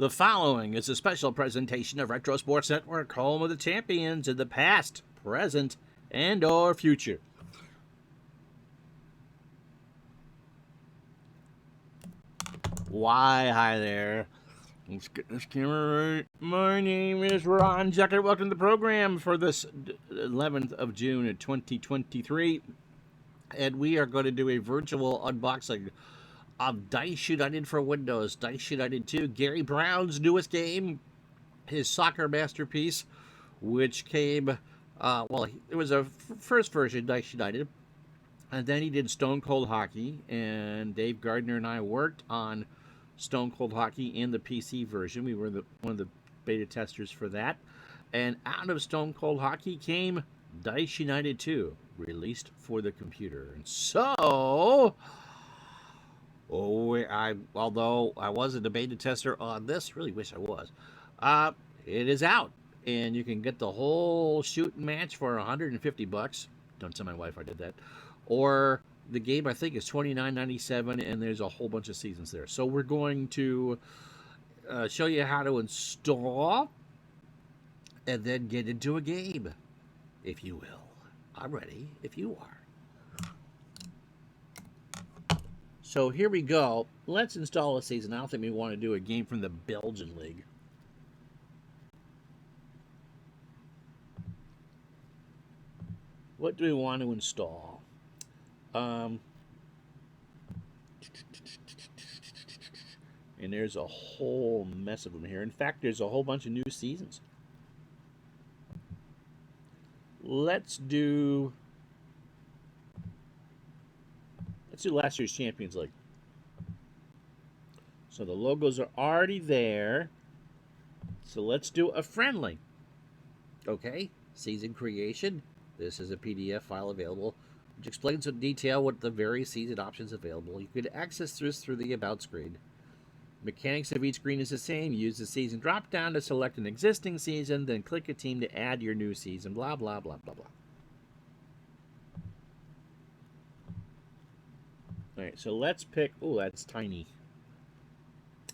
The following is a special presentation of Retro Sports Network, home of the champions in the past, present, and or future. Why, hi there. Let's get this camera right. My name is Ron Jacket. Welcome to the program for this 11th of June of 2023. And we are going to do a virtual unboxing of Dice United for Windows, Dice United 2, Gary Brown's newest game, his soccer masterpiece, which came, it was a first version, Dice United, and then he did Stone Cold Hockey, and Dave Gardner and I worked on Stone Cold Hockey in the PC version. We were one of the beta testers for that, and out of Stone Cold Hockey came Dice United 2, released for the computer. And so, although I wasn't a beta tester on this, really wish I was. It is out, and you can get the whole shooting match for $150. Don't tell my wife I did that. Or the game, I think, is $29.97, and there's a whole bunch of seasons there. So we're going to show you how to install and then get into a game, if you will. I'm ready if you are. So here we go. Let's install a season. I don't think we want to do a game from the Belgian League. What do we want to install? And there's a whole mess of them here. In fact, there's a whole bunch of new seasons. Let's do last year's Champions League. So the logos are already there. So let's do a friendly. Okay, season creation. This is a PDF file available, which explains in detail what the various season options available. You could access this through the About screen. Mechanics of each screen is the same. Use the season drop down to select an existing season, then click a team to add your new season. Blah, blah, blah, blah, blah. All right, so let's pick. Oh, that's tiny.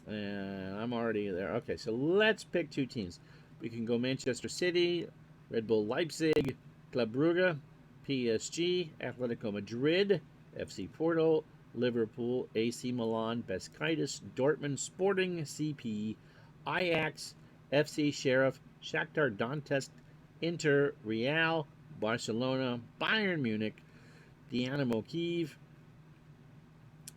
And I'm already there. Okay, so let's pick two teams. We can go Manchester City, Red Bull Leipzig, Club Brugge, PSG, Atletico Madrid, FC Porto, Liverpool, AC Milan, Besiktas, Dortmund, Sporting CP, Ajax, FC Sheriff, Shakhtar Donetsk, Inter, Real, Barcelona, Bayern Munich, Dynamo Kiev,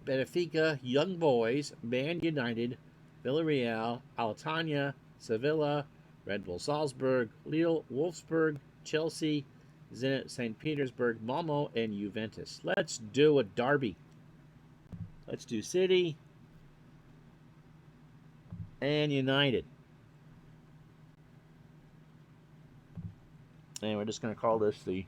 Benfica, Young Boys, Man United, Villarreal, Altania, Sevilla, Red Bull Salzburg, Lille, Wolfsburg, Chelsea, Zenit St. Petersburg, Malmo, and Juventus. Let's do a derby. Let's do City and United. And we're just going to call this the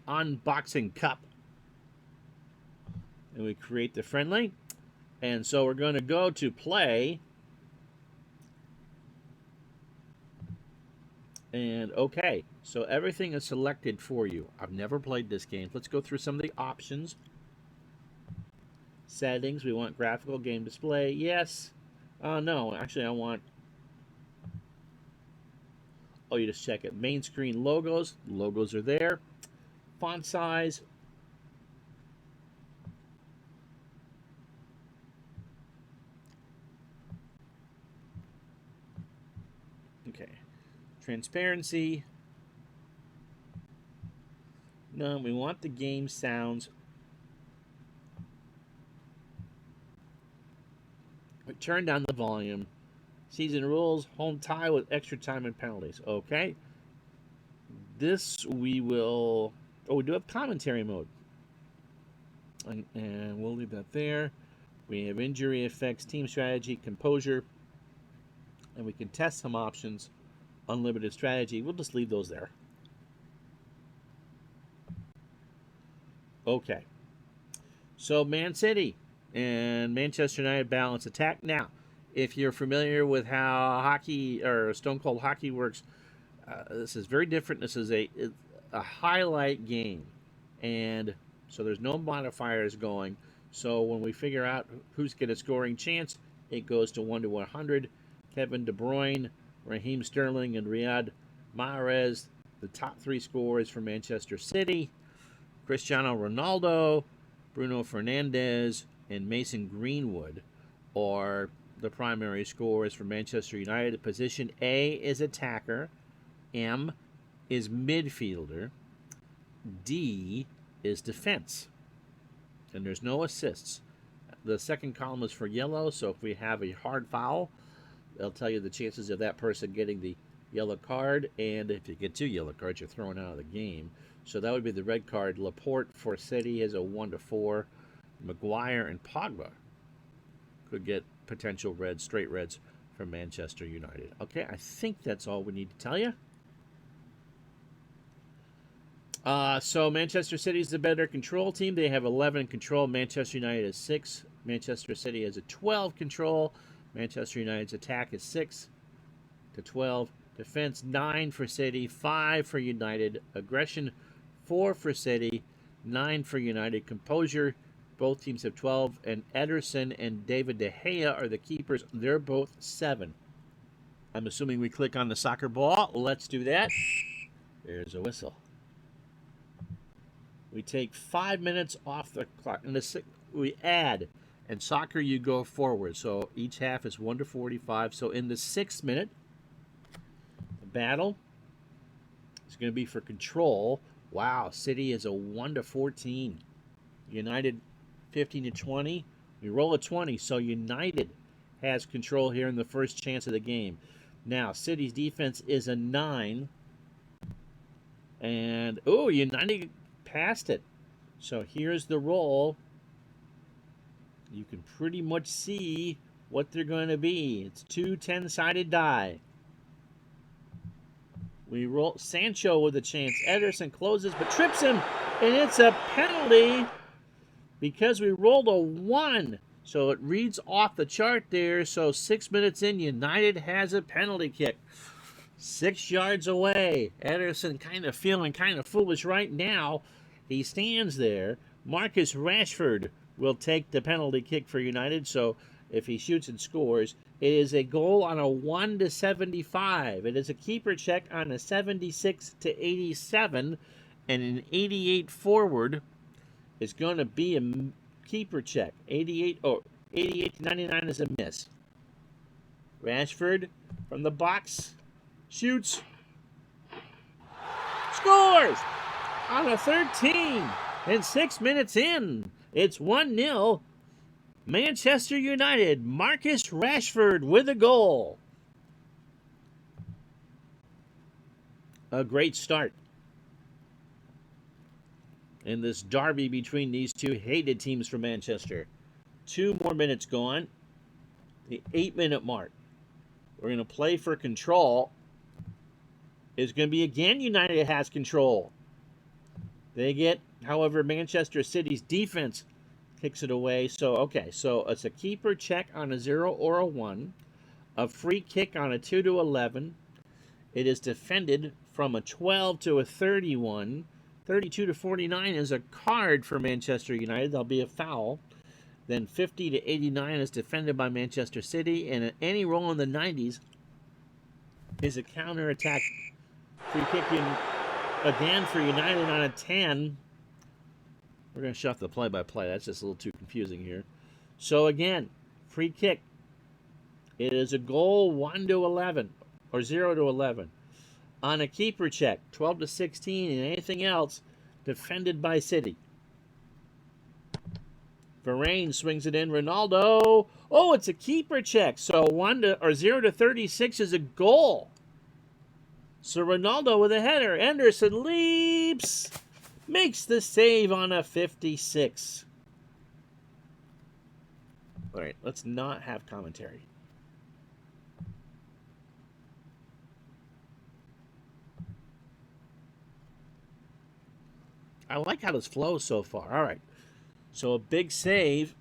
Unboxing Cup. And we create the friendly. And so we're going to go to play. And okay, so everything is selected for you. I've never played this game. Let's go through some of the options. Settings, we want graphical game display. Yes. No, actually I want... Oh, you just check it. Main screen logos. Logos are there. Font size. Okay. Transparency. No, we want the game sounds. We turn down the volume. Season rules, home tie with extra time and penalties. Okay. This we will... Oh, we do have commentary mode. And we'll leave that there. We have injury effects, team strategy, composure. And we can test some options. Unlimited strategy. We'll just leave those there. Okay. So Man City and Manchester United balance attack. Now, if you're familiar with how hockey or Stone Cold Hockey works, this is very different. This is a highlight game. And so there's no modifiers going. So when we figure out who's got a scoring chance, it goes to 1 to 100. Kevin De Bruyne, Raheem Sterling, and Riyad Mahrez, the top 3 scorers for Manchester City. Cristiano Ronaldo, Bruno Fernandes, and Mason Greenwood are the primary scorers for Manchester United. Position A is attacker, M is midfielder, D is defense. And there's no assists. The second column is for yellow, so if we have a hard foul, they'll tell you the chances of that person getting the yellow card, and if you get 2 yellow cards, you're thrown out of the game. So that would be the red card. Laporte for City is a 1 to 4. Maguire and Pogba could get potential reds, straight reds from Manchester United. Okay, I think that's all we need to tell you. So Manchester City is the better control team. They have 11 control. Manchester United has 6. Manchester City has a 12 control. Manchester United's attack is 6 to 12. Defense 9 for City, 5 for United. Aggression 4 for City, 9 for United. Composure, both teams have 12. And Ederson and David De Gea are the keepers. They're both 7. I'm assuming we click on the soccer ball. Let's do that. There's a whistle. We take 5 minutes off the clock. And we add. In soccer, you go forward. So each half is 1 to 45. So in the 6th minute, the battle is going to be for control. Wow, City is a 1 to 14. United 15 to 20. We roll a 20, so United has control here in the first chance of the game. Now, City's defense is a 9. And, oh, United passed it. So here's the roll. You can pretty much see what they're going to be. It's 2 10-sided die. We roll Sancho with a chance. Ederson closes but trips him, and it's a penalty because we rolled a 1. So it reads off the chart there. So 6 minutes in, United has a penalty kick. 6 yards away. Ederson kind of feeling kind of foolish right now. He stands there. Marcus Rashford will take the penalty kick for United. So if he shoots and scores, it is a goal on a 1 to 75. It is a keeper check on a 76 to 87, and an 88 forward is going to be a keeper check. 88 to 99 is a miss. Rashford from the box shoots, scores on a 13, and 6 minutes in, it's 1-0. Manchester United, Marcus Rashford with a goal. A great start in this derby between these two hated teams from Manchester. 2 more minutes gone. The 8-minute mark. We're going to play for control. It's going to be again United has control. They get, however, Manchester City's defense kicks it away. So, okay, so it's a keeper check on a 0 or a 1. A free kick on a 2 to 11. It is defended from a 12 to a 31. 32 to 49 is a card for Manchester United. There'll be a foul. Then 50 to 89 is defended by Manchester City. And any roll in the 90s is a counter-attack. Free kicking again for United on a 10. We're going to shut the play-by-play. That's just a little too confusing here. So again, free kick. It is a goal 1 to 11 or 0 to 11. On a keeper check, 12 to 16, and anything else defended by City. Varane swings it in. Ronaldo. Oh, it's a keeper check. So 0 to 36 is a goal. So Ronaldo with a header. Anderson leaps. Makes the save on a 56. All right, let's not have commentary. I like how this flows so far. All right. So a big save.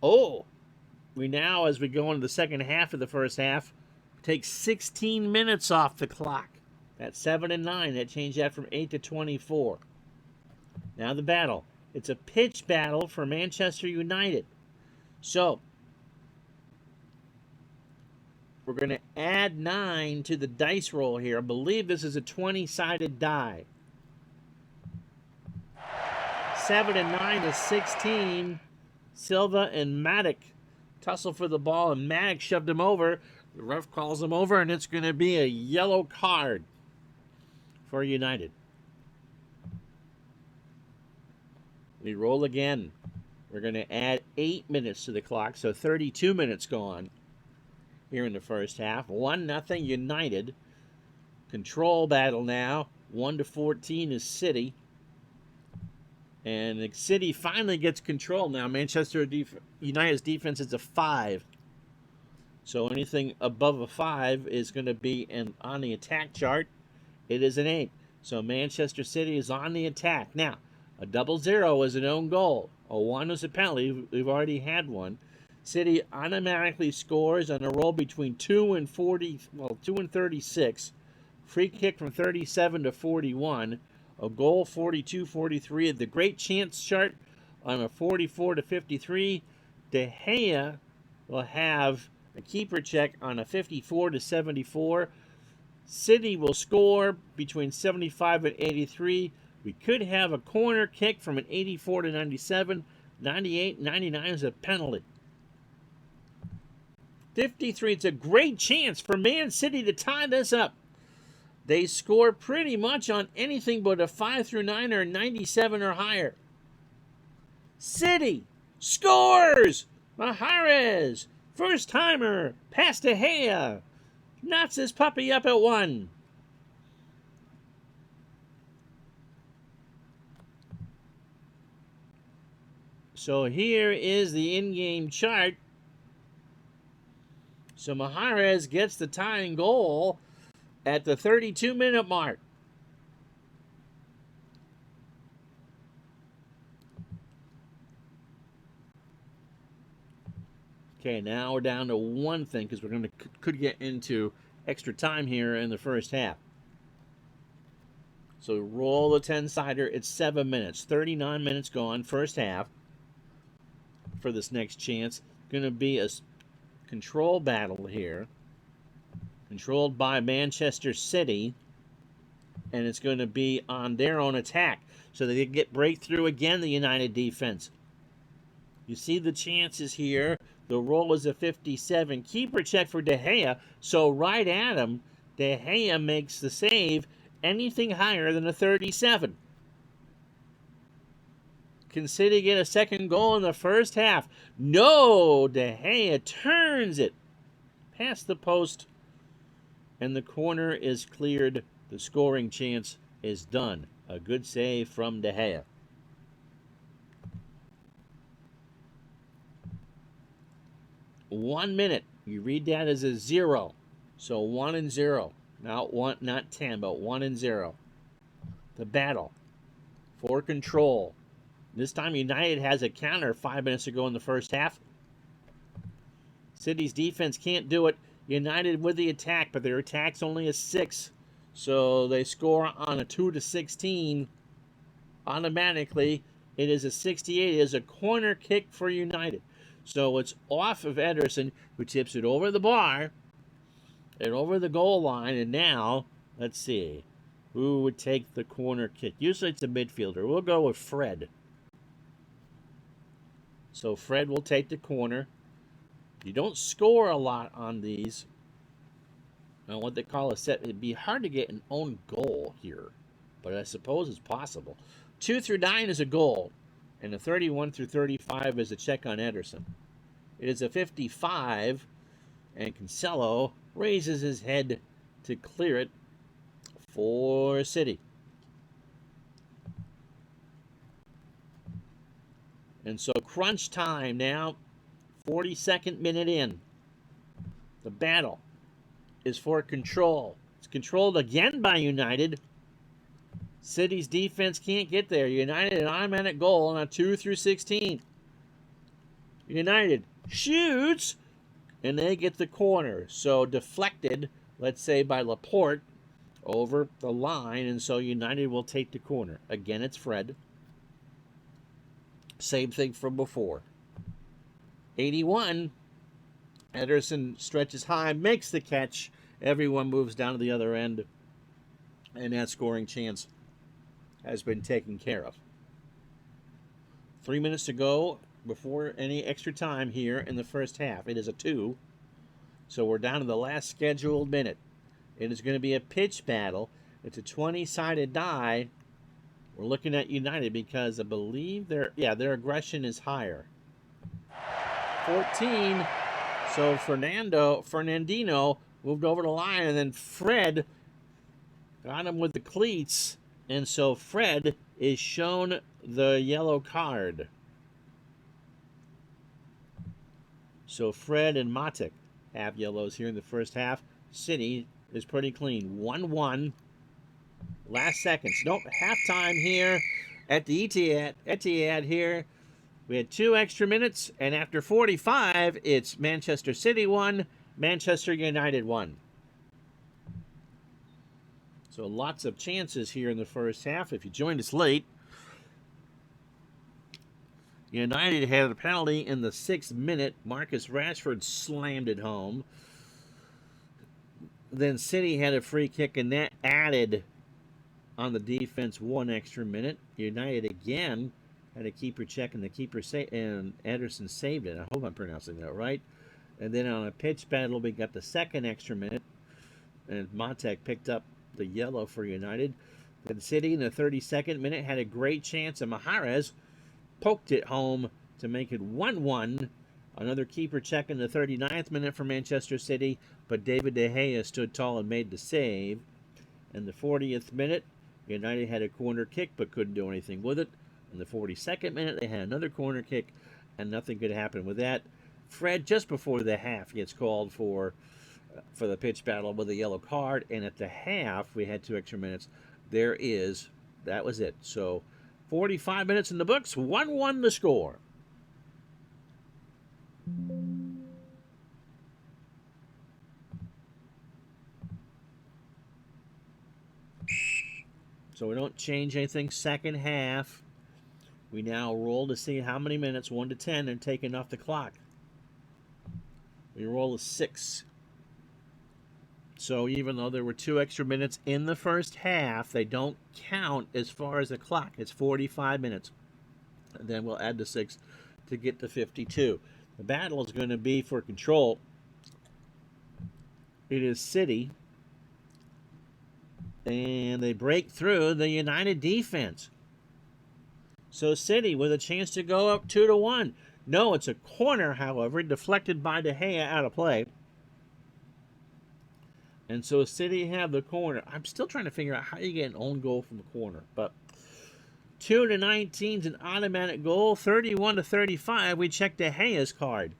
Oh, we now, as we go into the second half of the first half, Takes 16 minutes off the clock. That's 7 and 9. That changed that from 8 to 24. Now the battle. It's a pitch battle for Manchester United. So, we're going to add 9 to the dice roll here. I believe this is a 20-sided die. 7 and 9 is 16. Silva and Matic tussle for the ball, and Matic shoved him over. The ref calls him over, and it's going to be a yellow card for United. We roll again. We're going to add 8 minutes to the clock, so 32 minutes gone here in the first half. 1-0 United. Control battle now. 1-14 is City. And the City finally gets control now. Manchester United's defense is a 5. So anything above a 5 is going to be on the attack chart. It is an 8. So Manchester City is on the attack. Now, a 0-0 is an own goal. A 1 is a penalty. We've already had one. City automatically scores on a roll between 2 and 36. Free kick from 37 to 41. A goal 42-43. The great chance chart on a 44 to 53. De Gea will have a keeper check on a 54 to 74. City will score between 75 and 83. We could have a corner kick from an 84 to 97. 98, 99 is a penalty. 53, it's a great chance for Man City to tie this up. They score pretty much on anything but a 5 through 9 or 97 or higher. City scores! Mahrez, first timer, past De Gea. Knots his puppy up at 1. So here is the in-game chart. So Mahrez gets the tying goal at the 32-minute mark. Okay, now we're down to one thing because we're could get into extra time here in the first half. So roll the 10-sider. It's 7 minutes. 39 minutes gone, first half. For this next chance, going to be a control battle here, controlled by Manchester City, and it's going to be on their own attack. So they get breakthrough again, the United defense. You see the chances here. The roll is a 57. Keeper check for De Gea. So right at him, De Gea makes the save. Anything higher than a 37. Can City get a second goal in the first half? No! De Gea turns it past the post, and the corner is cleared. The scoring chance is done. A good save from De Gea. One minute. You read that as a 0. So 1 and 0. Not 10, but 1 and 0. The battle for control. This time United has a counter 5 minutes to go in the first half. City's defense can't do it. United with the attack, but their attack's only a 6. So they score on a 2 to 16. Automatically, it is a 68. It is a corner kick for United. So it's off of Ederson, who tips it over the bar and over the goal line. And now, let's see, who would take the corner kick? Usually it's a midfielder. We'll go with Fred. So Fred will take the corner. You don't score a lot on these. On what they call a set. It'd be hard to get an own goal here, but I suppose it's possible. 2 through 9 is a goal, and a 31 through 35 is a check on Ederson. It is a 55, and Cancelo raises his head to clear it for City. And so crunch time now, 42nd minute in. The battle is for control. It's controlled again by United. City's defense can't get there. United an automatic goal on a 2 through 16. United shoots, and they get the corner. So deflected, let's say, by Laporte over the line, and so United will take the corner. Again, it's Fred. Same thing from before. 81, Ederson stretches high, makes the catch. Everyone moves down to the other end, and that scoring chance has been taken care of. 3 minutes to go before any extra time here in the first half. It is a 2, so we're down to the last scheduled minute. It is going to be a pitch battle. It's a 20-sided die. We're looking at United because I believe their aggression is higher. 14. So Fernandino moved over the line, and then Fred got him with the cleats, and so Fred is shown the yellow card. So Fred and Matic have yellows here in the first half. City is pretty clean. 1-1. Last seconds. Nope, halftime here at the Etihad here. We had 2 extra minutes, and after 45, it's Manchester City 1, Manchester United 1. So lots of chances here in the first half. If you joined us late, United had a penalty in the 6th minute. Marcus Rashford slammed it home. Then City had a free kick, and that added on the defense 1 extra minute. United again had a keeper check, and the keeper and Ederson saved it. I hope I'm pronouncing that right. And then on a pitch battle, we got the 2nd extra minute, and Matic picked up the yellow for United. Then City in the 32nd minute had a great chance, and Mahrez poked it home to make it 1-1. Another keeper check in the 39th minute for Manchester City, but David De Gea stood tall and made the save. In the 40th minute, United had a corner kick but couldn't do anything with it. In the 42nd minute, they had another corner kick, and nothing could happen with that. Fred, just before the half, gets called for the pitch battle with a yellow card, and at the half, we had 2 extra minutes. That was it. So 45 minutes in the books, 1-1 the score. So we don't change anything second half. We now roll to see how many minutes, 1 to 10, are taken off the clock. We roll a 6. So even though there were 2 extra minutes in the first half, they don't count as far as the clock. It's 45 minutes. And then we'll add the 6 to get to 52. The battle is going to be for control. It is City. And they break through the United defense. So City with a chance to go up 2-1. No, it's a corner, however, deflected by De Gea out of play. And so City have the corner. I'm still trying to figure out how you get an own goal from the corner. But 2-19 is an automatic goal. 31-35, we check De Gea's card.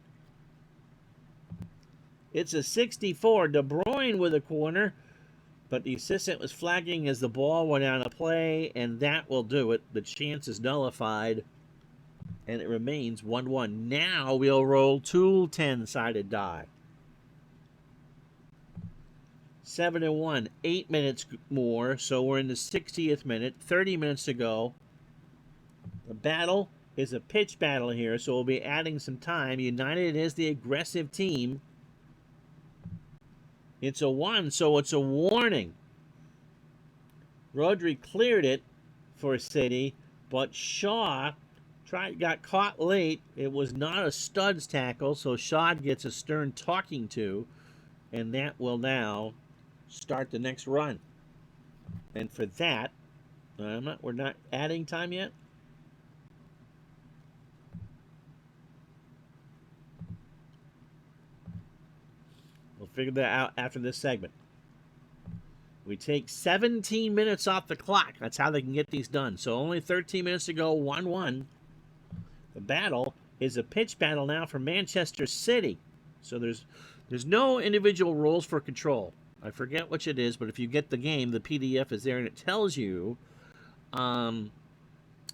It's a 64. De Bruyne with a corner. But the assistant was flagging as the ball went out of play, and that will do it. The chance is nullified, and it remains 1-1. Now we'll roll 2 10-sided die. 7-1, 8 minutes more, so we're in the 60th minute, 30 minutes to go. The battle is a pitch battle here, so we'll be adding some time. United is the aggressive team. It's a 1, so it's a warning. Rodri cleared it for City, but Shaw got caught late. It was not a studs tackle, so Shaw gets a stern talking to, and that will now start the next run. And for that, we're not adding time yet. We'll figure that out after this segment. We take 17 minutes off the clock. That's how they can get these done. So only 13 minutes to go, 1-1. The battle is a pitch battle now for Manchester City. So there's no individual rules for control. I forget which it is, but if you get the game, the PDF is there, and it tells you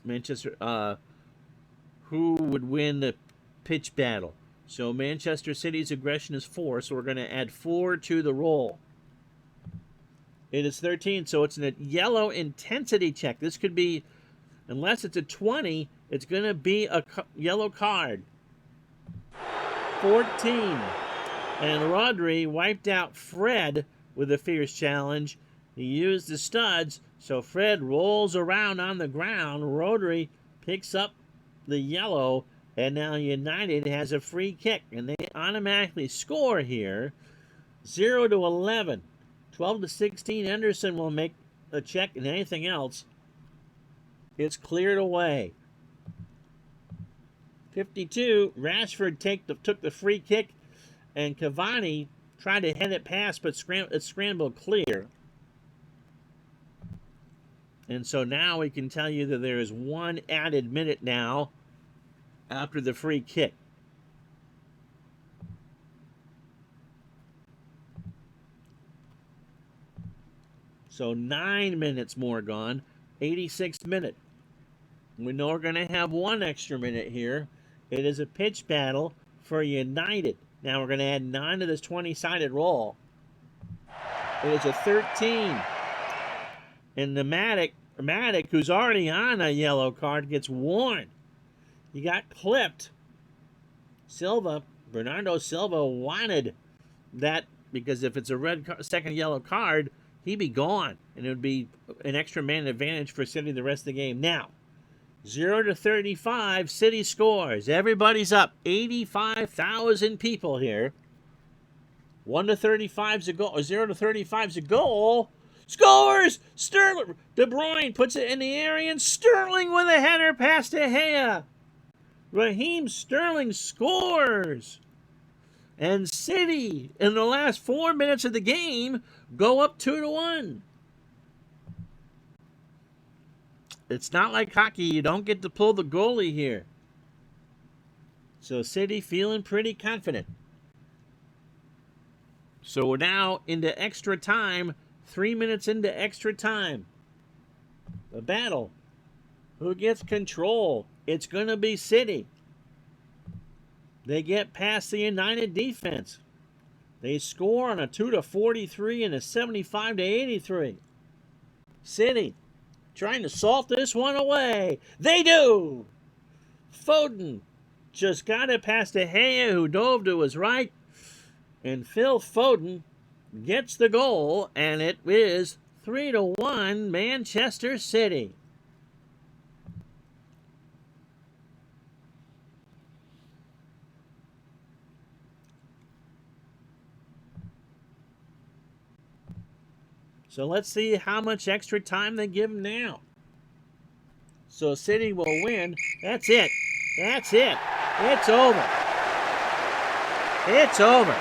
Manchester who would win the pitch battle. So Manchester City's aggression is 4, so we're going to add 4 to the roll. It is 13, so it's a yellow intensity check. This could be, unless it's a 20, it's going to be a yellow card. 14. And Rodri wiped out Fred with a fierce challenge. He used the studs, so Fred rolls around on the ground. Rodri picks up the yellow, and now United has a free kick, and they automatically score here. 0-11. 12-16, Henderson will make a check, and anything else, it's cleared away. 52, Rashford took the free kick, and Cavani tried to head it past, but it scrambled clear. And so now we can tell you that there is 1 added minute now after the free kick. So 9 minutes more gone, 86th minute. We know we're going to have 1 extra minute here. It is a pitch battle for United. Now we're going to add 9 to this 20-sided roll. It is a 13. And the Matic, who's already on a yellow card, gets warned. He got clipped. Bernardo Silva wanted that, because if it's a second yellow card, he'd be gone, and it would be an extra man advantage for City the rest of the game. Now, 0-35, City scores. Everybody's up. 85,000 people here. 1-35's a goal. 0-35's a goal. Scores! Sterling. De Bruyne puts it in the area, and Sterling with a header past De Gea. Raheem Sterling scores. And City, in the last 4 minutes of the game, go up 2-1. It's not like hockey. You don't get to pull the goalie here. So City feeling pretty confident. So we're now into extra time. 3 minutes into extra time. The battle. Who gets control? It's going to be City. They get past the United defense. They score on a 2-43 and a 75-83. City trying to salt this one away. They do. Foden just got it past De Gea, who dove to his right. And Phil Foden gets the goal, and it is 3-1 Manchester City. So let's see how much extra time they give them now. So City will win. That's it. That's it. It's over. It's over.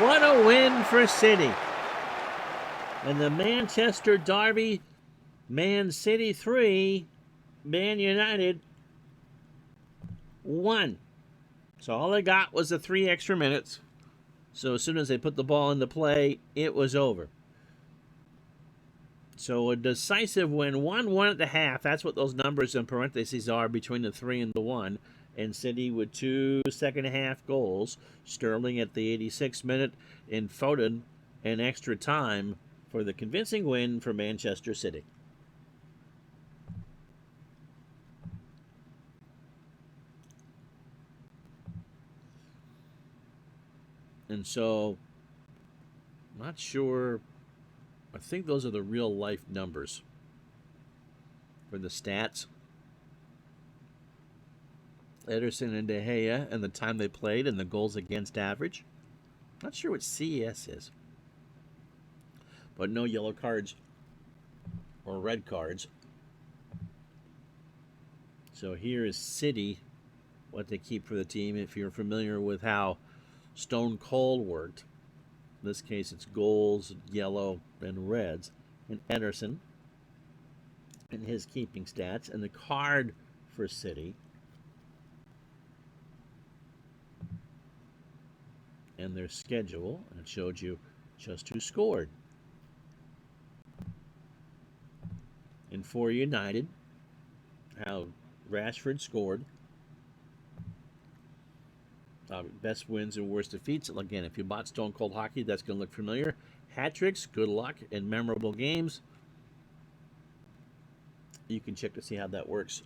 What a win for City. And the Manchester Derby, Man City 3, Man United 1. So all they got was the 3 extra minutes. So as soon as they put the ball into play, it was over. So a decisive win, 1-1 at the half. That's what those numbers in parentheses are between the 3 and the 1. And City with 2 second-half goals. Sterling at the 86th minute, and Foden in extra time for the convincing win for Manchester City. And so, not sure. I think those are the real-life numbers for the stats. Ederson and De Gea and the time they played and the goals against average. Not sure what CES is. But no yellow cards or red cards. So here is City, what they keep for the team. If you're familiar with how Stone Cold worked, in this case it's goals, yellow, and reds. And Ederson and his keeping stats. And the card for City. And their schedule, and it showed you just who scored. And for United, how Rashford scored. Best wins and worst defeats. Again, if you bought Stone Cold Hockey, that's going to look familiar. Hat tricks, good luck, and memorable games. You can check to see how that works.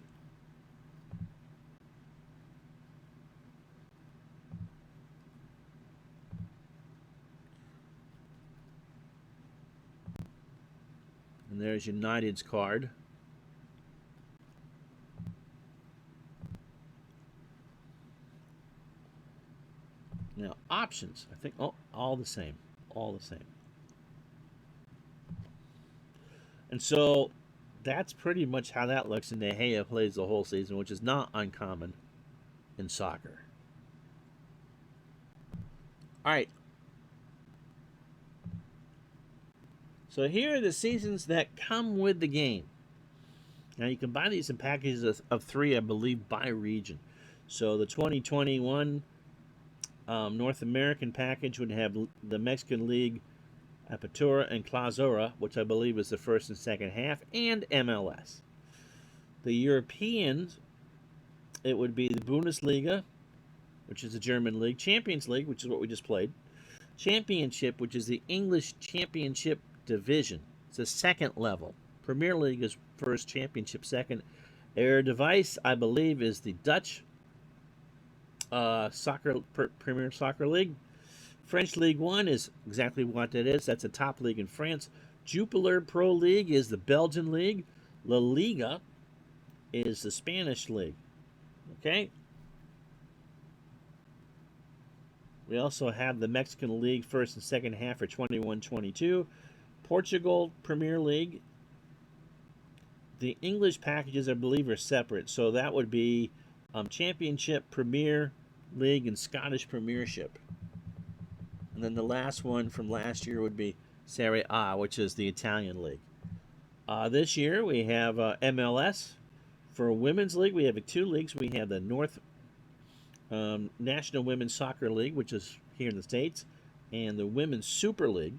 And there's United's card. Now, options, I think, all the same. All the same. And so, that's pretty much how that looks. And De Gea plays the whole season, which is not uncommon in soccer. All right. So here are the seasons that come with the game. Now, you can buy these in packages of 3, I believe, by region. So the 2021 North American package would have the Mexican League, Apertura, and Clausura, which I believe is the first and second half, and MLS. The Europeans, it would be the Bundesliga, which is the German league, Champions League, which is what we just played, Championship, which is the English Championship Division. It's the second level. Premier League is first, Championship second. Eredivisie, I believe, is the Dutch Premier Soccer League. French League One is exactly what that is. That's a top league in France. Jupiler Pro League is the Belgian league. La Liga is the Spanish league. Okay? We also have the Mexican League first and second half for 21-22. Portugal Premier League. The English packages, I believe, are separate. So that would be Championship, Premier League, and Scottish Premiership. And then the last one from last year would be Serie A, which is the Italian league. This year we have MLS. For Women's League, we have 2 leagues. We have the North National Women's Soccer League, which is here in the States, and the Women's Super League.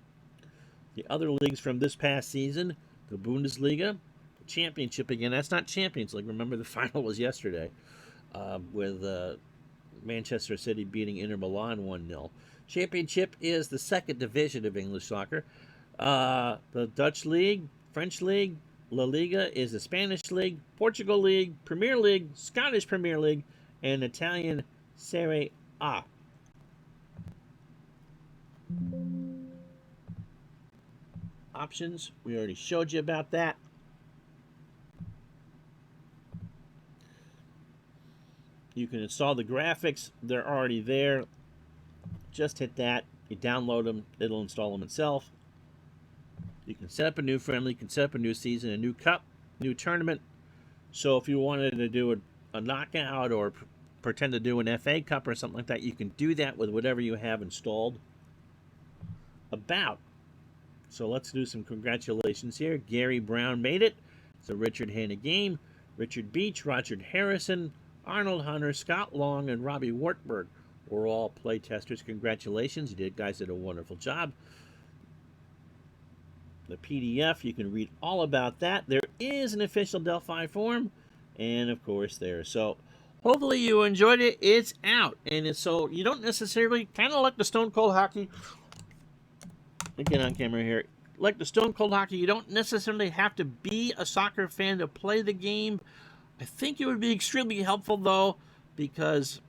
The other leagues from this past season, the Bundesliga, the Championship again. That's not Champions League. Remember, the final was yesterday with Manchester City beating Inter Milan 1-0. Championship is the second division of English soccer. The Dutch League, French League, La Liga is the Spanish League, Portugal League, Premier League, Scottish Premier League, and Italian Serie A. Options, we already showed you about that. You can install the graphics. They're already there. Just hit that. You download them. It'll install them itself. You can set up a new friendly. You can set up a new season, a new cup, new tournament. So if you wanted to do a knockout or pretend to do an FA Cup or something like that, you can do that with whatever you have installed. So let's do some congratulations here. Gary Brown made it. It's a Richard Hanna game. Richard Beach, Roger Harrison, Arnold Hunter, Scott Long, and Robbie Wartburg were all play testers. Congratulations. You guys did a wonderful job. The PDF, you can read all about that. There is an official Delphi form, and of course there. So hopefully you enjoyed it. It's out, and so you don't necessarily, kind of like the Stone Cold Hockey. Get on camera here. Like the Stone Cold Hockey, you don't necessarily have to be a soccer fan to play the game. I think it would be extremely helpful, though, because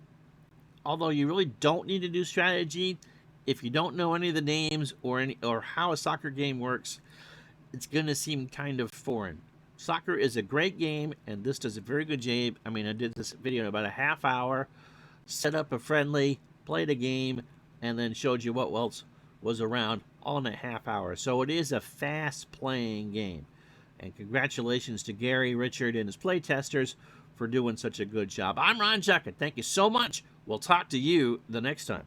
although you really don't need to do strategy, if you don't know any of the names or how a soccer game works, it's going to seem kind of foreign. Soccer is a great game, and this does a very good job. I mean, I did this video in about a half hour, set up a friendly, played a game, and then showed you what else was around all in a half hour. So it is a fast-playing game. And congratulations to Gary, Richard, and his playtesters for doing such a good job. I'm Ron Juckett. Thank you so much. We'll talk to you the next time.